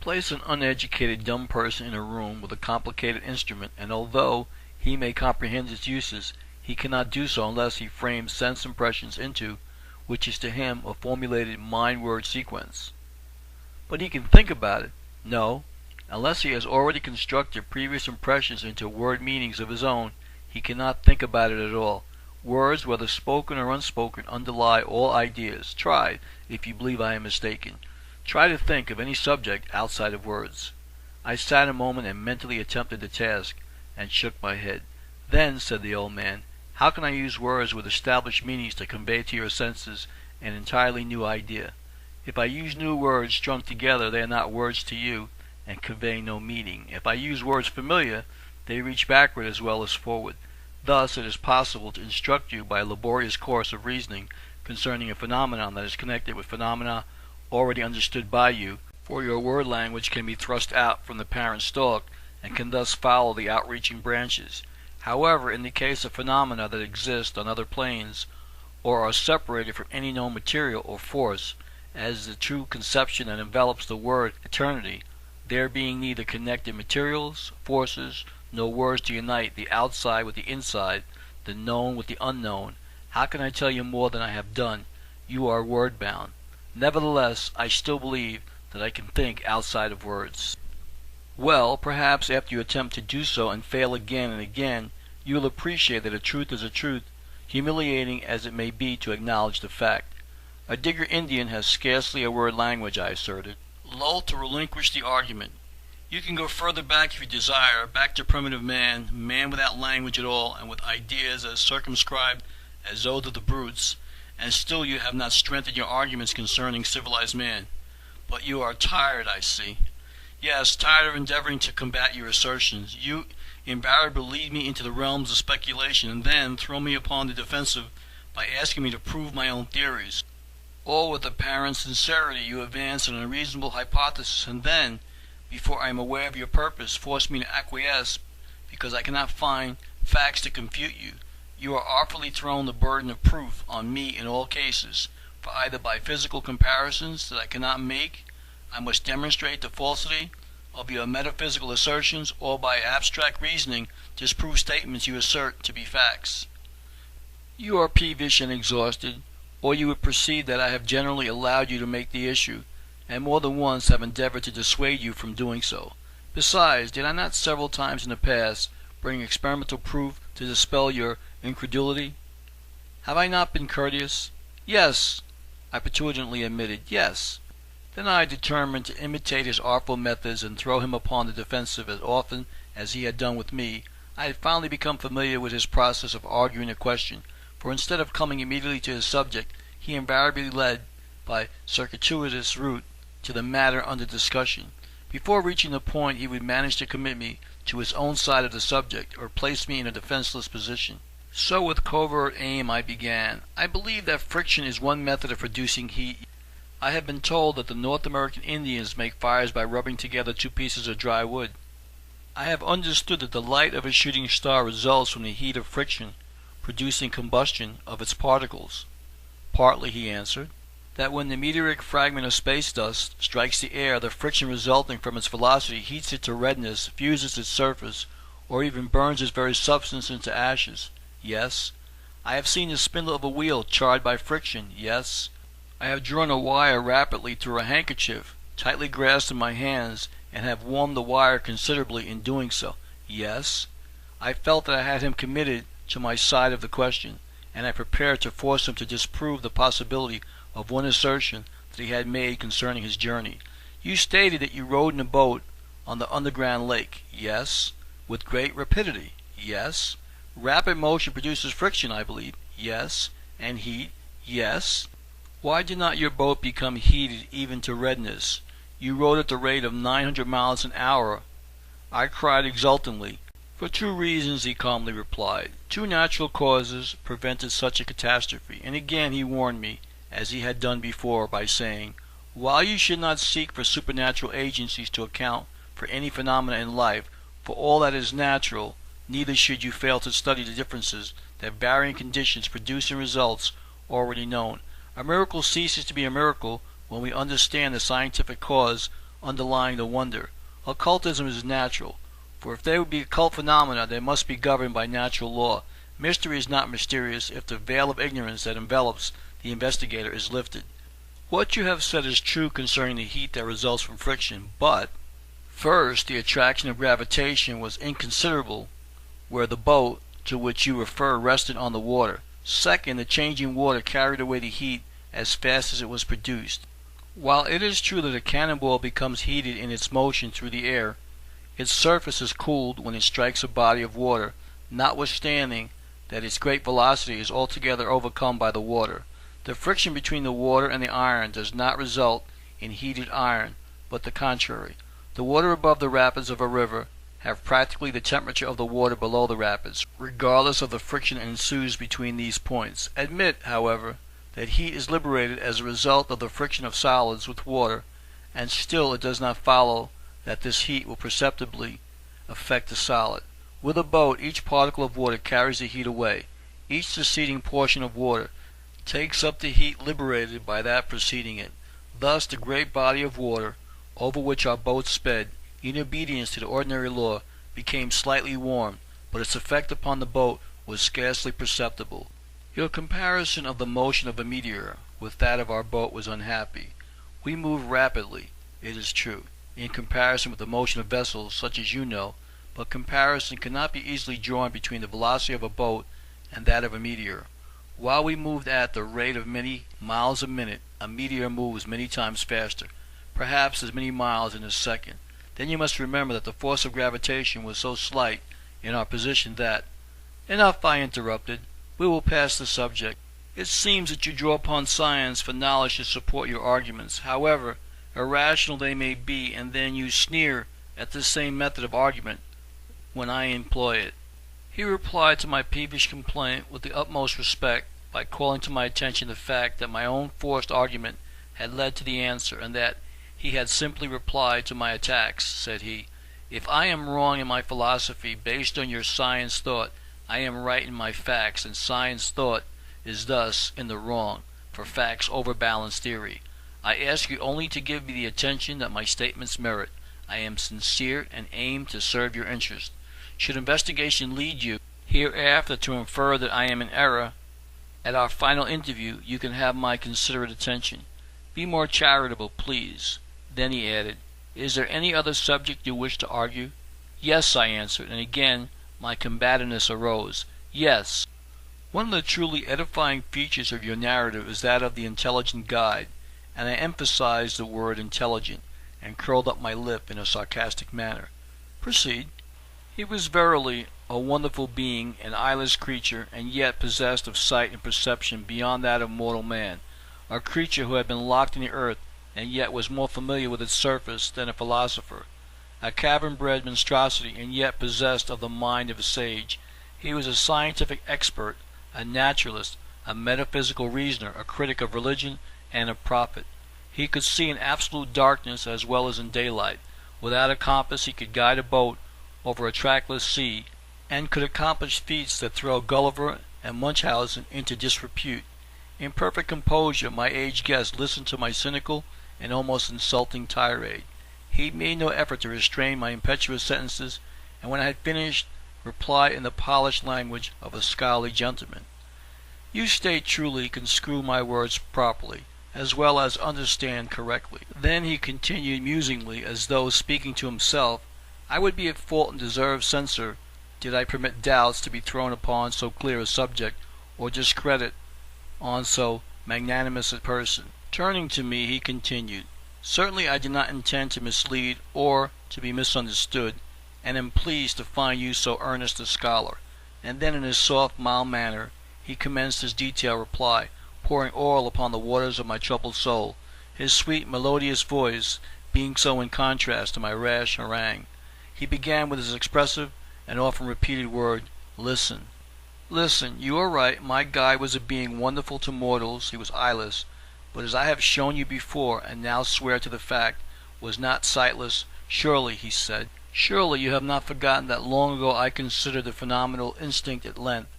Place an uneducated dumb person in a room with a complicated instrument, and although he may comprehend its uses, he cannot do so unless he frames sense impressions into, which is to him a formulated mind-word sequence. But he can think about it. No, unless he has already constructed previous impressions into word meanings of his own, he cannot think about it at all. Words, whether spoken or unspoken, underlie all ideas. Try, if you believe I am mistaken. Try to think of any subject outside of words. I sat a moment and mentally attempted the task, and shook my head. Then, said the old man, how can I use words with established meanings to convey to your senses an entirely new idea? If I use new words strung together, they are not words to you, and convey no meaning. If I use words familiar, they reach backward as well as forward. Thus it is possible to instruct you by a laborious course of reasoning concerning a phenomenon that is connected with phenomena already understood by you, for your word language can be thrust out from the parent stalk, and can thus follow the outreaching branches. However, in the case of phenomena that exist on other planes, or are separated from any known material or force, as is the true conception that envelops the word eternity, there being neither connected materials, forces, nor words to unite the outside with the inside, the known with the unknown, how can I tell you more than I have done? You are word-bound. Nevertheless, I still believe that I can think outside of words. Well, perhaps after you attempt to do so and fail again and again, you will appreciate that a truth is a truth, humiliating as it may be to acknowledge the fact. A digger Indian has scarcely a word language, I asserted, loath to relinquish the argument. You can go further back if you desire, back to primitive man, man without language at all, and with ideas as circumscribed as those of the brutes, and still you have not strengthened your arguments concerning civilized man. But you are tired, I see. Yes, tired of endeavoring to combat your assertions. You invariably lead me into the realms of speculation, and then throw me upon the defensive by asking me to prove my own theories. All with apparent sincerity you advance an unreasonable hypothesis, and then, before I am aware of your purpose, force me to acquiesce because I cannot find facts to confute you. You are artfully thrown the burden of proof on me in all cases, for either by physical comparisons that I cannot make, I must demonstrate the falsity of your metaphysical assertions, or by abstract reasoning disprove statements you assert to be facts. You are peevish and exhausted, or you would perceive that I have generally allowed you to make the issue, and more than once have endeavored to dissuade you from doing so. Besides, did I not several times in the past bring experimental proof to dispel your incredulity? Have I not been courteous? Yes, I petulantly admitted, yes. Then I determined to imitate his artful methods and throw him upon the defensive as often as he had done with me. I had finally become familiar with his process of arguing a question, for instead of coming immediately to his subject, he invariably led by circuitous route to the matter under discussion. Before reaching the point, he would manage to commit me to his own side of the subject, or place me in a defenseless position. So with covert aim I began. I believe that friction is one method of producing heat. I have been told that the North American Indians make fires by rubbing together two pieces of dry wood. I have understood that the light of a shooting star results from the heat of friction, producing combustion of its particles. Partly, he answered. That when the meteoric fragment of space dust strikes the air, the friction resulting from its velocity heats it to redness, fuses its surface, or even burns its very substance into ashes. Yes. I have seen the spindle of a wheel charred by friction. Yes. I have drawn a wire rapidly through a handkerchief, tightly grasped in my hands, and have warmed the wire considerably in doing so. Yes. I felt that I had him committed to my side of the question, and I prepared to force him to disprove the possibility of one assertion that he had made concerning his journey. You stated that you rowed in a boat on the underground lake. Yes. With great rapidity. Yes. Rapid motion produces friction, I believe. Yes. And heat. Yes. Why did not your boat become heated even to redness? You rode at the rate of 900 miles an hour. I cried exultantly. For two reasons, he calmly replied. Two natural causes prevented such a catastrophe. And again he warned me, as he had done before, by saying, while you should not seek for supernatural agencies to account for any phenomena in life, for all that is natural, neither should you fail to study the differences that varying conditions produce in results already known. A miracle ceases to be a miracle when we understand the scientific cause underlying the wonder. Occultism is natural, for if there would be occult phenomena, they must be governed by natural law. Mystery is not mysterious if the veil of ignorance that envelops the investigator is lifted. What you have said is true concerning the heat that results from friction, but first, the attraction of gravitation was inconsiderable where the boat to which you refer rested on the water. Second, the changing water carried away the heat as fast as it was produced. While it is true that a cannonball becomes heated in its motion through the air, its surface is cooled when it strikes a body of water, notwithstanding that its great velocity is altogether overcome by the water. The friction between the water and the iron does not result in heated iron, but the contrary. The water above the rapids of a river have practically the temperature of the water below the rapids, regardless of the friction that ensues between these points. Admit, however, that heat is liberated as a result of the friction of solids with water, and still it does not follow that this heat will perceptibly affect the solid. With a boat, each particle of water carries the heat away. Each succeeding portion of water takes up the heat liberated by that preceding it. Thus the great body of water over which our boat sped, in obedience to the ordinary law, became slightly warmed, but its effect upon the boat was scarcely perceptible. Your comparison of the motion of a meteor with that of our boat was unhappy. We move rapidly, it is true, in comparison with the motion of vessels such as you know, but comparison cannot be easily drawn between the velocity of a boat and that of a meteor. While we moved at the rate of many miles a minute, a meteor moves many times faster, perhaps as many miles in a second. Then you must remember that the force of gravitation was so slight in our position that— Enough, I interrupted. We will pass the subject. It seems that you draw upon science for knowledge to support your arguments, however irrational they may be, and then you sneer at this same method of argument when I employ it. He replied to my peevish complaint with the utmost respect by calling to my attention the fact that my own forced argument had led to the answer, and that he had simply replied to my attacks. Said he, "If I am wrong in my philosophy based on your science thought, I am right in my facts, and science thought is thus in the wrong, for facts overbalance theory. I ask you only to give me the attention that my statements merit. I am sincere and aim to serve your interest. Should investigation lead you hereafter to infer that I am in error, at our final interview you can have my considerate attention. Be more charitable, please." Then he added, "Is there any other subject you wish to argue?" "Yes," I answered, and again my combativeness arose. "Yes. One of the truly edifying features of your narrative is that of the intelligent guide," and I emphasized the word intelligent, and curled up my lip in a sarcastic manner. "Proceed." "He was verily a wonderful being, an eyeless creature, and yet possessed of sight and perception beyond that of mortal man, a creature who had been locked in the earth, and yet was more familiar with its surface than a philosopher, a cavern-bred monstrosity, and yet possessed of the mind of a sage. He was a scientific expert, a naturalist, a metaphysical reasoner, a critic of religion, and a prophet. He could see in absolute darkness as well as in daylight. Without a compass he could guide a boat over a trackless sea, and could accomplish feats that throw Gulliver and Munchausen into disrepute. In perfect composure my aged guest listened to my cynical and almost insulting tirade. He made no effort to restrain my impetuous sentences, and when I had finished, replied in the polished language of a scholarly gentleman. "You state truly, construe my words properly, as well as understand correctly." Then he continued musingly, as though speaking to himself, "I would be at fault and deserve censure did I permit doubts to be thrown upon so clear a subject, or discredit on so magnanimous a person." Turning to me, he continued, "Certainly I did not intend to mislead or to be misunderstood, and am pleased to find you so earnest a scholar." And then in his soft, mild manner, he commenced his detailed reply, pouring oil upon the waters of my troubled soul, his sweet, melodious voice being so in contrast to my rash harangue. He began with his expressive and often repeated word, "Listen. Listen, you are right, my guide was a being wonderful to mortals, he was eyeless, but as I have shown you before, and now swear to the fact, was not sightless. Surely," he said, "surely you have not forgotten that long ago I considered the phenomenal instinct at length.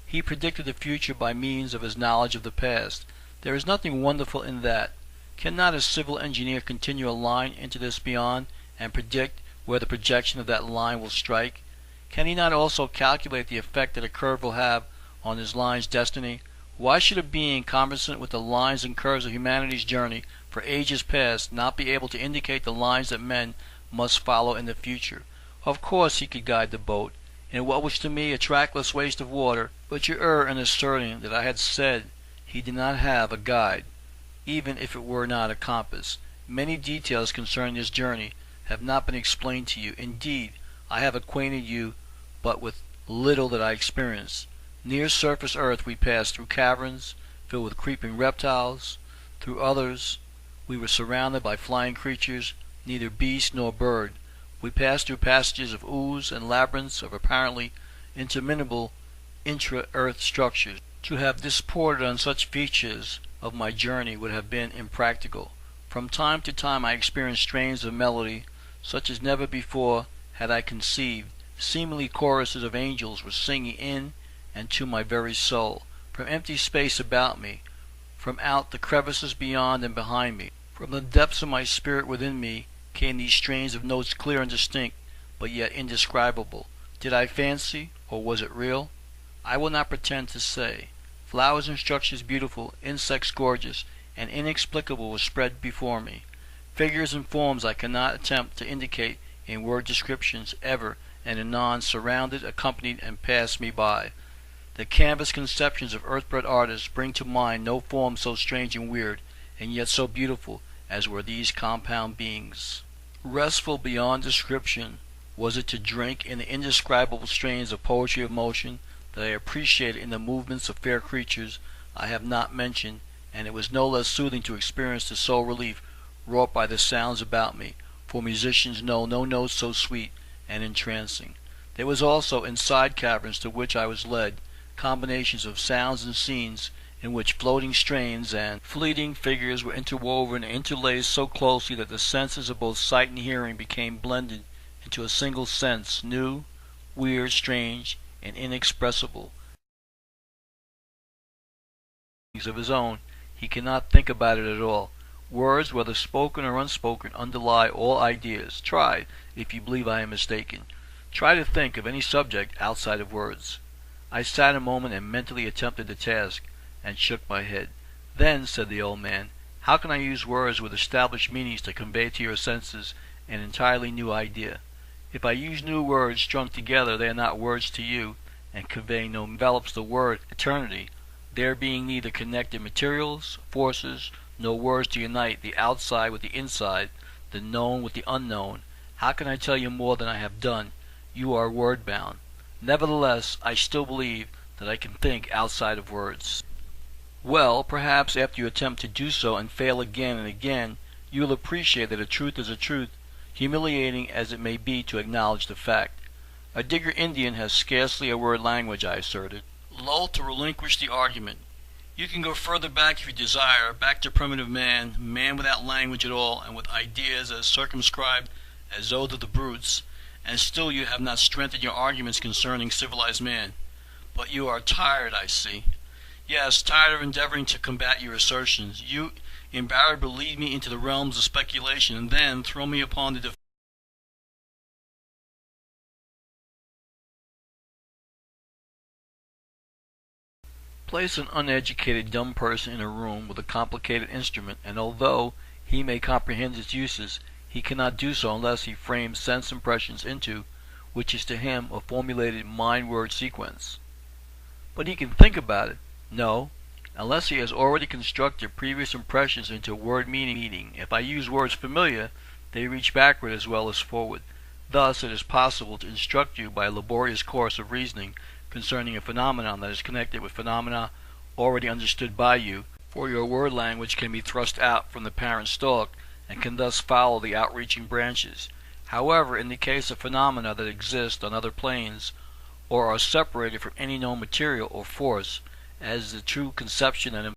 He predicted the future by means of his knowledge of the past. There is nothing wonderful in that. Cannot a civil engineer continue a line into this beyond and predict where the projection of that line will strike? Can he not also calculate the effect that a curve will have on his line's destiny? Why should a being conversant with the lines and curves of humanity's journey for ages past not be able to indicate the lines that men must follow in the future? Of course he could guide the boat in what was to me a trackless waste of water, but you err in asserting that I had said he did not have a guide, even if it were not a compass. Many details concerning this journey have not been explained to you. Indeed, I have acquainted you but with little that I experienced. Near surface earth we passed through caverns filled with creeping reptiles. Through others we were surrounded by flying creatures, neither beast nor bird. We passed through passages of ooze and labyrinths of apparently interminable intra-earth structures. To have disported on such features of my journey would have been impractical. From time to time I experienced strains of melody such as never before had I conceived. Seemingly choruses of angels were singing in and to my very soul. From empty space about me, from out the crevices beyond and behind me, from the depths of my spirit within me, came these strains of notes clear and distinct, but yet indescribable. Did I fancy, or was it real? I will not pretend to say. Flowers and structures beautiful, insects gorgeous, and inexplicable were spread before me. Figures and forms I cannot attempt to indicate in word descriptions ever and anon surrounded, accompanied, and passed me by. The canvas conceptions of earth-bred artists bring to mind no form so strange and weird, and yet so beautiful, as were these compound beings. Restful beyond description was it to drink in the indescribable strains of poetry of motion that I appreciated in the movements of fair creatures I have not mentioned, and it was no less soothing to experience the soul relief wrought by the sounds about me, for musicians know no notes so sweet and entrancing. There was also, in side caverns to which I was led, combinations of sounds and scenes in which floating strains and fleeting figures were interwoven and interlaced so closely that the senses of both sight and hearing became blended into a single sense, new, weird, strange, and inexpressible. Of his own, he cannot think about it at all. Words, whether spoken or unspoken, underlie all ideas. Try, if you believe I am mistaken. Try to think of any subject outside of words. I sat a moment and mentally attempted the task, and shook my head. Then, said the old man, how can I use words with established meanings to convey to your senses an entirely new idea? If I use new words strung together, they are not words to you, and convey no envelops the word eternity, there being neither connected materials, forces, nor words to unite the outside with the inside, the known with the unknown. How can I tell you more than I have done? You are word-bound. Nevertheless, I still believe that I can think outside of words. Well, perhaps after you attempt to do so and fail again and again, you will appreciate that a truth is a truth, humiliating as it may be to acknowledge the fact. A digger Indian has scarcely a word language, I asserted. Loath to relinquish the argument. You can go further back if you desire, back to primitive man, man without language at all, and with ideas as circumscribed as those of the brutes, and still you have not strengthened your arguments concerning civilized man. But you are tired, I see. Yes, tired of endeavoring to combat your assertions. You invariably lead me into the realms of speculation, and then throw me upon the Place an uneducated dumb person in a room with a complicated instrument, and although he may comprehend its uses, he cannot do so unless he frames sense impressions into, which is to him a formulated mind-word sequence. But he can think about it. No, unless he has already constructed previous impressions into word meaning. If I use words familiar, they reach backward as well as forward. Thus it is possible to instruct you by a laborious course of reasoning concerning a phenomenon that is connected with phenomena already understood by you, for your word language can be thrust out from the parent stalk and can thus follow the outreaching branches. However, in the case of phenomena that exist on other planes or are separated from any known material or force, as the true conception and